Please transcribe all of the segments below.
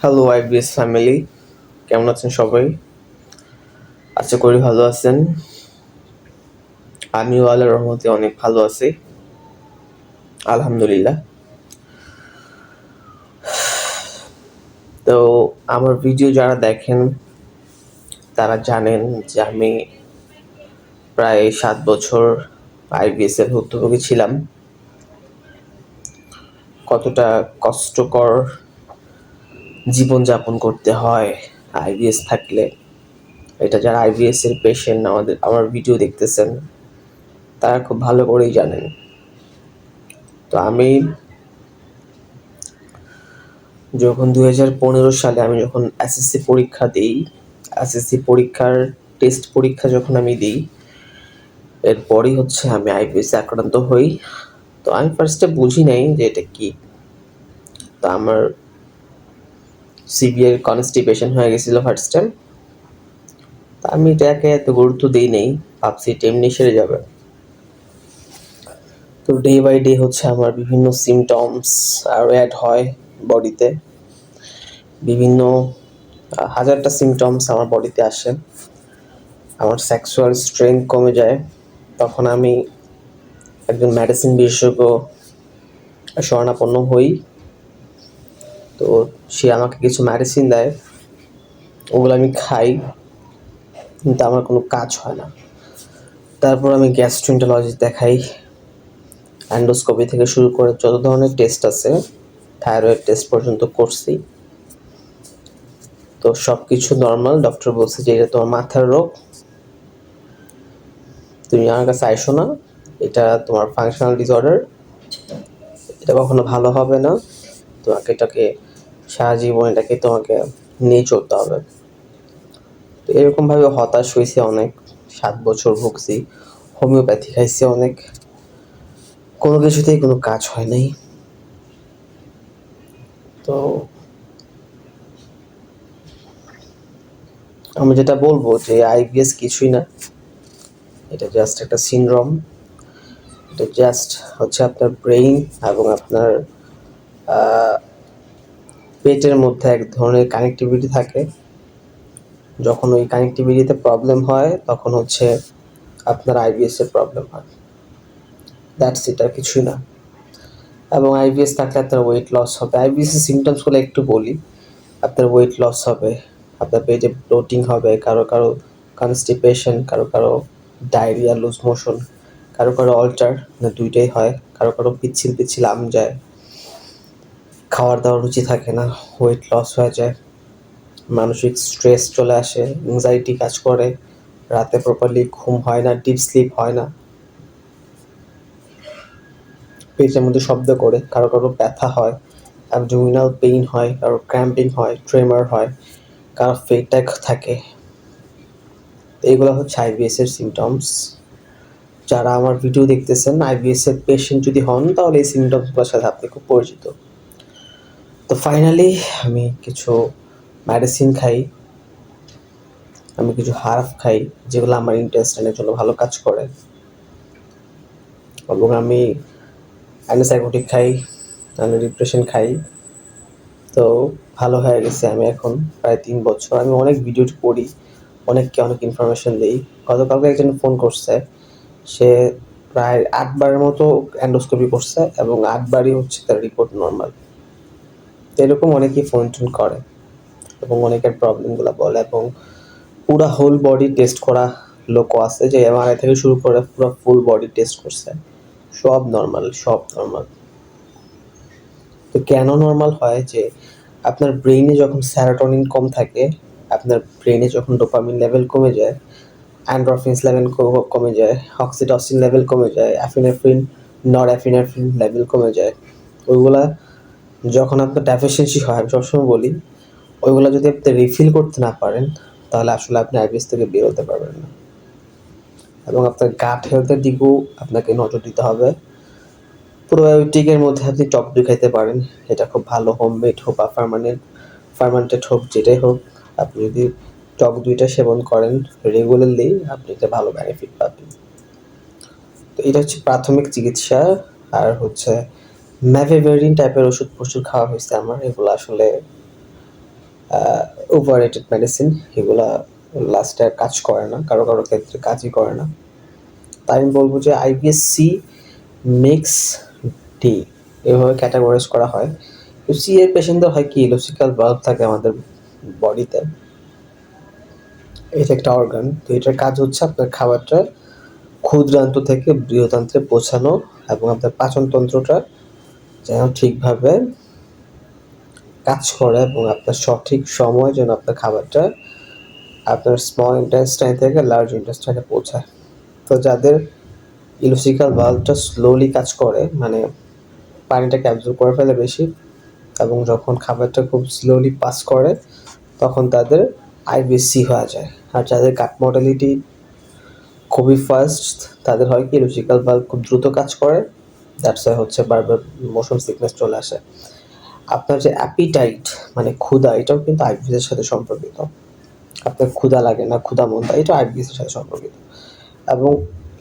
Hello IBS family, কেমন আছেন সবাই? আশা করি ভালো আছেন। আমিও আল্লাহর রহমতে অনেক ভালো আছি, আলহামদুলিল্লাহ। তো আমার ভিডিও যারা দেখেন তারা জানেন যে আমি প্রায় 7 বছর আইবিএস এর ভুক্তভোগী ছিলাম। কতটা কষ্টকর জীবনযাপন করতে হয় আইবিএস থাকলে, এটা যারা আইবিএস এর পেশেন্ট আমার ভিডিও দেখতেছেন তারা খুব ভালো করেই জানেন। তো আমি যখন 2015 সালে আমি যখন এসএসসি পরীক্ষা দিই, এসএসসি পরীক্ষার টেস্ট পরীক্ষা যখন আমি দিই, এরপরই হচ্ছে আমি আইবিএস আক্রান্ত হই। তো আমি ফার্স্টে বুঝি নাই যে এটা কি। তো আমার সিভিয়ার কনস্টিপেশন হয়ে গেছিলো ফার্স্ট টাইম। তা আমি এটাকে এত গুরুত্ব দিই নাই, ভাবছি এটা এমনি সেরে যাবে। তো ডে বাই ডে হচ্ছে আমার বিভিন্ন সিমটমস আরও অ্যাড হয় বডিতে। বিভিন্ন হাজারটা সিমটমস আমার বডিতে আসে। আমার সেক্সুয়াল স্ট্রেংথ কমে যায়। তখন আমি একজন মেডিসিন বিশেষজ্ঞ শরণাপন্ন হই। তো সে আমাকে কিছু মেডিসিন দেয়, ওগুলো আমি খাই, কিন্তু আমার কোনো কাজ হয় না। তারপর আমি গ্যাস্ট্রোএন্টারোলজিস্ট দেখাই, অ্যান্ডোস্কোপি থেকে শুরু করে যত ধরনের টেস্ট আছে, থাইরয়েড টেস্ট পর্যন্ত করছি। তো সব কিছু নর্মাল। ডক্টর বলছে যে এটা তোমার মাথার রোগ, তুমি আমার কাছে আইসো না, এটা তোমার ফাংশনাল ডিসঅর্ডার, এটা কখনো ভালো হবে না, তোমাকে এটাকে সারা জীবন এটাকে তোমাকে নিয়ে চলতে হবে। তো এরকমভাবে হতাশ হয়েছে অনেক। 7 বছর ভুগছি, হোমিওপ্যাথি খাইছি অনেক, কোনো কিছুতেই কোনো কাজ হয় নাই। তো আমি যেটা বলবো যে আইবিএস কিছুই না, এটা জাস্ট একটা সিনড্রোম। এটা জাস্ট হচ্ছে আপনার ব্রেইন এবং আপনার পেটের মধ্যে এক ধরনের কানেক্টিভিটি থাকে। যখন ওই কানেক্টিভিটিতে প্রবলেম হয় তখন হচ্ছে আপনার আইবিএস এর প্রবলেম হয়। দ্যাটস ইট, আর কিছুই না। এবং আইবিএস থাকলে আপনার ওয়েট লস হবে। আইবিএস এর সিমটমসগুলো একটু বলি। আপনার ওয়েট লস হবে, আপনার পেটে ব্লোটিং হবে, কারো কারো কনস্টিপেশন, কারো কারো ডায়রিয়া, লুজ মোশন, কারো কারো অল্টার, না দুইটাই হয়, কারো কারো পিচ্ছিল পিচ্ছিল আম যায়, খাওয়ার দাওয়ার রুচি থাকে না, ওয়েট লস হয়ে যায়, মানসিক স্ট্রেস চলে আসে, অ্যাংজাইটি কাজ করে, রাতে প্রপারলি ঘুম হয় না, ডিপ স্লিপ হয় না, পেটের মধ্যে শব্দ করে, কারো কারো ব্যথা হয়, অ্যাবডোমিনাল পেইন হয়, কারো ক্র্যাম্পিং হয়, ট্রেমার হয়, কারো ফেট্যাক থাকে। এইগুলো হচ্ছে আইবিএস এর সিমটমস। যারা আমার ভিডিও দেখতেছেন আইবিএস এর পেশেন্ট যদি হন তাহলে এই সিমটমসগুলোর সাথে আপনি খুব পরিচিত। তো ফাইনালি আমি কিছু মেডিসিন খাই, আমি কিছু হার্ব খাই যেগুলো আমার ইন্টেস্টাইনের জন্য ভালো কাজ করে, এবং আমি অ্যান্টিসাইকোটিক খাই, আমি ডিপ্রেশন খাই। তো ভালো হয়ে গেছে আমি এখন প্রায় 3 বছর। আমি অনেক ভিডিও করি, অনেককে অনেক ইনফরমেশন দিই। গতকালকে একজন ফোন করছে, সে প্রায় 8বারের মতো অ্যান্ডোস্কোপি করছে এবং 8বারই হচ্ছে তার রিপোর্ট নর্মাল। এরকম অনেকেই ফোন টোন করে এবং অনেকের প্রবলেমগুলো বলে, এবং পুরা হোল বডি টেস্ট করা লোকও আছে, যে এমআরআই থেকে শুরু করে পুরো ফুল বডি টেস্ট করছে, সব নর্মাল, সব নর্মাল। তো কেন নর্মাল হয়? যে আপনার ব্রেইনে যখন সেরোটোনিন কম থাকে, আপনার ব্রেইনে যখন ডোপামিন লেভেল কমে যায়, অ্যান্ডোরফিনস লেভেল কমে যায়, অক্সিটোসিন লেভেল কমে যায়, অ্যাফিনেফ্রিন, নরএফিনেফ্রিন লেভেল কমে যায়, ওইগুলা যখন আপনার ডেফিসিয়েন্সি হয়, আমি সবসময় বলি ওইগুলো যদি আপনি রিফিল করতে না পারেন তাহলে আসলে আপনি আইবিএস থেকে বের হতে পারবেন না। এবং আপনার গাট হেলথের দিকেও আপনাকে নজর দিতে হবে। প্রোবায়োটিকের মধ্যে আপনি টক দই খাইতে পারেন, এটা খুব ভালো, হোমমেড হোক বা ফার্মান্টেড হোক, যেটাই হোক, আপনি যদি টক দইটা সেবন করেন রেগুলারলি আপনি একটা ভালো বেনিফিট পাবেন। তো এটা হচ্ছে প্রাথমিক চিকিৎসা। আর হচ্ছে ম্যাভেভেরিন টাইপের ওষুধ প্রচুর খাওয়া হয়েছে আমার, এগুলো আসলে ওভাররেটেড মেডিসিন, এগুলা লাস্টে আর কাজ করে না, কারো কারো ক্ষেত্রে কাজই করে না। তাই আমি বলবো যে আইবিএস সি, মিক্স, ডি এভাবে ক্যাটাগরাইজ করা হয়। তো সি এর পেশেন্টদের হয় কি, ইলোসিক্যাল ভালভ থাকে আমাদের বডিতে, এটা একটা অর্গান। তো এটার কাজ হচ্ছে আপনার খাবারটা ক্ষুদ্রান্ত থেকে বৃহদান্ত্রে পৌঁছানো এবং আপনার পাচনতন্ত্রটা যেন ঠিকভাবে কাজ করে এবং আপনার সঠিক সময় যেন আপনার খাবারটা আপনার স্মল ইন্টেস্টাইন থেকে লার্জ ইন্টেস্টাইনে পৌঁছায়। তো যাদের ইলোসিক্যাল ভালভটা স্লোলি কাজ করে, মানে পানিটাকে অ্যাবজর্ব করে ফেলে বেশি, এবং যখন খাবারটা খুব স্লোলি পাস করে তখন তাদের আইবিএসসি হয়ে যায়। আর যাদের গাট মর্টালিটি খুবই ফাস্ট, তাদের হয় কি ইলোসিক্যাল ভালভ খুব দ্রুত কাজ করে, দ্যাটস ওয়াই হচ্ছে বারবার মোশন সিকনেস চলে আসে। আপনার যে অ্যাপিটাইট মানে ক্ষুধা, এটাও কিন্তু আইবিএস এর সাথে সম্পর্কিত। আপনার ক্ষুধা লাগে না, ক্ষুধা মন্দা, এটা আইবিএস এর সাথে সম্পর্কিত। এবং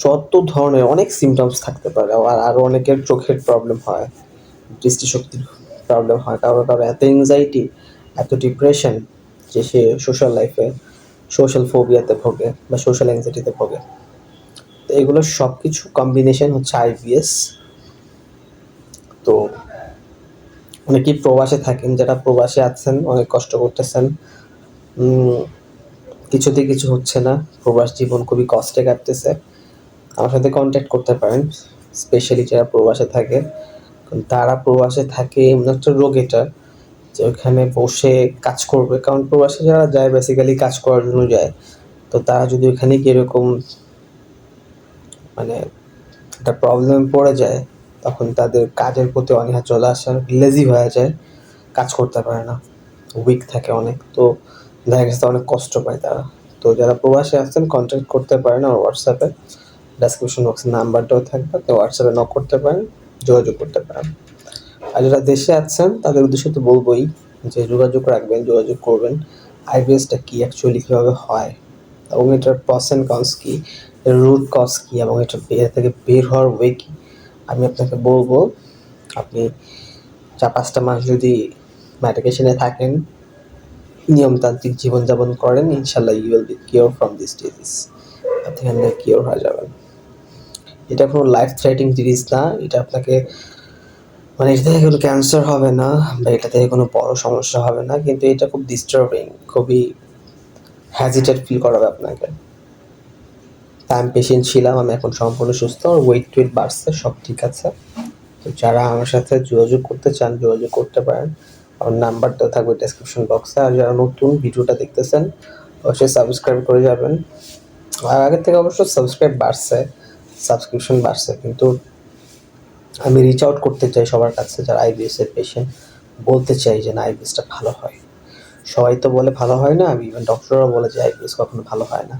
যত ধরনের অনেক সিমটমস থাকতে পারে, আর আরও অনেকের চোখের প্রবলেম হয়, দৃষ্টিশক্তির প্রবলেম হয়, কারো কারো এত এংজাইটি, এত ডিপ্রেশন যে সে সোশ্যাল লাইফে সোশ্যাল ফোবিয়াতে ভোগে বা সোশ্যাল অ্যাংজাইটিতে ভোগে। তো এগুলো সব কিছু কম্বিনেশন হচ্ছে আইবিএস। তো অনেকেই প্রবাসে থাকেন, যারা প্রবাসে আছেন অনেক কষ্ট করতেছেন, কিছুতে কিছু হচ্ছে না, প্রবাস জীবন খুবই কষ্টে কাটতেছে, আমার সাথে কন্ট্যাক্ট করতে পারেন। স্পেশালি যারা প্রবাসে থাকে, তারা প্রবাসে থাকে এমন একটা রোগ এটা যে ওখানে বসে কাজ করবে, কারণ প্রবাসে যারা যায় বেসিক্যালি কাজ করার জন্য যায়। তো তারা যদি ওখানে কি এরকম মানে একটা প্রবলেম পড়ে যায়, তখন তাদের কাজের প্রতি অনীহা চলে আসে, লেজি হয়ে যায়, কাজ করতে পারে না, উইক থাকে অনেক। তো দেখা গেছে অনেক কষ্ট পায় তারা। তো যারা প্রবাসে আসছেন কন্ট্যাক্ট করতে পারেন আমার হোয়াটসঅ্যাপে, ডেসক্রিপশন বক্সে নাম্বারটাও থাকবে, তো হোয়াটসঅ্যাপে নক করতে পারেন, যোগাযোগ করতে পারেন। আর যারা দেশে আছেন তাদের উদ্দেশ্যে তো বলবোই যে যোগাযোগ রাখবেন, যোগাযোগ করবেন। আইবিএসটা কি, অ্যাকচুয়ালি কীভাবে হয় এবং এটার প্রস অ্যান্ড কনস কী, এর রুট কজ কী এবং এটা থেকে বের হওয়ার ওয়ে কী, আমি আপনাকে বলবো। আপনি 4-5টা মাস যদি মেডিকেশনে থাকেন, নিয়মতান্ত্রিক জীবনযাপন করেন, ইনশাল্লাহ you will be cured from this disease. আপনি এখান থেকে কিওর হয়ে যাবেন। এটা কোনো লাইফ থ্রেটিং জিনিস না, এটা আপনাকে মানে এটা থেকে কোনো ক্যান্সার হবে না বা এটা থেকে কোনো বড় সমস্যা হবে না, কিন্তু এটা খুব ডিস্টার্বিং, খুবই হ্যাজিটেড ফিল করাবে আপনাকে। আমি পেশেন্ট ছিলাম, আমি এখন সম্পূর্ণ সুস্থ, আর ওয়েট টুয়েট বাড়ছে, সব ঠিক আছে। তো যারা আমার সাথে যোগাযোগ করতে চান যোগাযোগ করতে পারেন, আমার নাম্বারটা থাকবে ডেসক্রিপশন বক্সে। আর যারা নতুন ভিডিওটা দেখতেছেন অবশ্যই সাবস্ক্রাইব করে যাবেন। আর আগের থেকে অবশ্য সাবস্ক্রাইব বাড়ছে, সাবস্ক্রিপশন বাড়ছে, কিন্তু আমি রিচ আউট করতে চাই সবার কাছে যারা আইবিএস এর পেশেন্ট, বলতে চাই যে না আইবিএসটা ভালো হয়। সবাই তো বলে ভালো হয় না, আমি ইভেন ডক্টররাও বলে যে আইবিএস কখনো ভালো হয় না,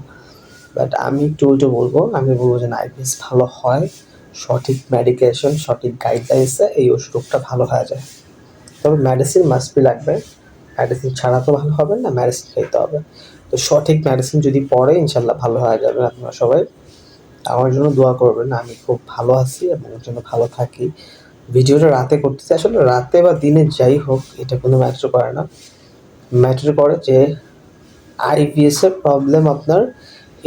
বাট আমি একটু উল্টো বলবো, আমি বলবো যে না আইবিএস ভালো হয়, সঠিক মেডিকেশন সঠিক গাইডলাইন্সে এই রোগটা ভালো হয়ে যায়। তবে মেডিসিন মাস্ট বি লাগবে, মেডিসিন ছাড়া তো ভালো হবে না, মেডিসিন খেতে হবে। তো সঠিক মেডিসিন যদি পড়ে ইনশাল্লাহ ভালো হয়ে যাবে। আপনারা সবাই আমার জন্য দোয়া করবেন, আমি খুব ভালো আছি এবং এর জন্য ভালো থাকি। ভিডিওটা রাতে করতেছি, আসলে রাতে বা দিনে যাই হোক এটা কোনো ম্যাটার করে না, ম্যাটার করে যে আইবিএস এর প্রবলেম আপনার,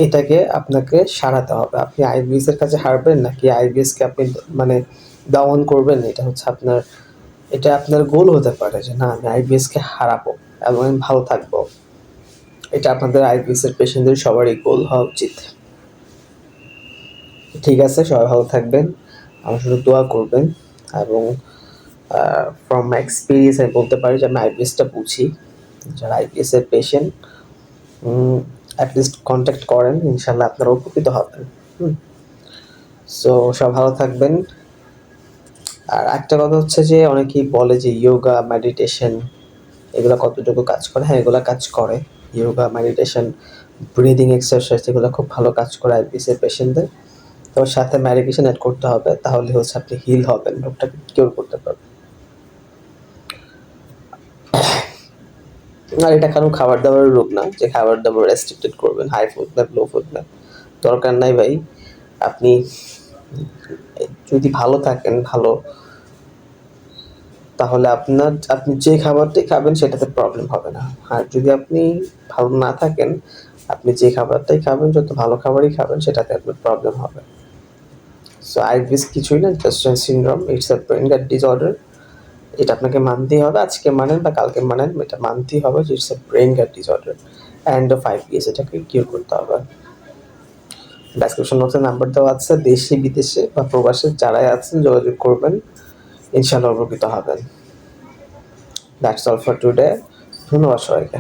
এটাকে আপনাকে সারাতে হবে। আপনি আইবিএস এর কাছে হারবেন নাকি আইবিএসকে আপনি মানে দমন করবেন, এটা হচ্ছে আপনার, এটা আপনার গোল হতে পারে যে না আমি আইবিএসকে হারাবো এবং আমি ভালো থাকবো। এটা আপনাদের আইবিএস এর পেশেন্টদের সবারই গোল হওয়া উচিত। ঠিক আছে, সবাই ভালো থাকবেন, আমার শুধু দোয়া করবেন। এবং ফ্রম মাই এক্সপিরিয়েন্স আমি বলতে পারি যে আমি আইবিএসটা বুঝি। যারা আইবিএস এর পেশেন্ট অ্যাটলিস্ট কন্ট্যাক্ট করেন, ইনশাল্লাহ আপনারা উপকৃত হবেন। সো সব ভালো থাকবেন। আর একটা কথা হচ্ছে যে অনেকেই বলে যে ইয়োগা মেডিটেশন এগুলো কতটুকু কাজ করে, হ্যাঁ এগুলো কাজ করে। ইয়োগা মেডিটেশন ব্রিদিং এক্সারসাইজ এগুলো খুব ভালো কাজ করে আইবিএস এর পেশেন্টদের। তো সাথে মেডিকেশন অ্যাড করতে হবে, তাহলে হচ্ছে আপনি হিল হবেন, রোগটাকে কিওর করতে পারবেন। আর এটা কারণ খাবার দাবারের রোগ না যে খাবার দাবার রেস্ট্রিক্টেড করবেন, হাই ফুড না লো ফুড না, দরকার নাই ভাই। আপনি যদি ভালো থাকেন, ভালো তাহলে আপনি যে খাবারটাই খাবেন সেটাতে প্রবলেম হবে না। আর যদি আপনি ভালো না থাকেন, আপনি যে খাবারটাই খাবেন, যত ভালো খাবারই খাবেন সেটাতে আপনার প্রবলেম হবে। সো আইবিএস কিছুই না, just syndrome, it's a brain goat disorder. এটা আপনাকে মানতেই হবে, আজকে মানেন বা কালকে মানেন, এটা মানতেই হবে যে it's a brain goat disorder and of IBS, এটাকে কিউর করতে হবে। ডেসক্রিপশন বক্সে নাম্বার দেওয়া আছে, দেশে বিদেশে বা প্রবাসে যারাই আছেন যোগাযোগ করবেন, ইনশাআল্লাহ উপকৃত হবেন। That's all for today. ধন্যবাদ সবাইকে।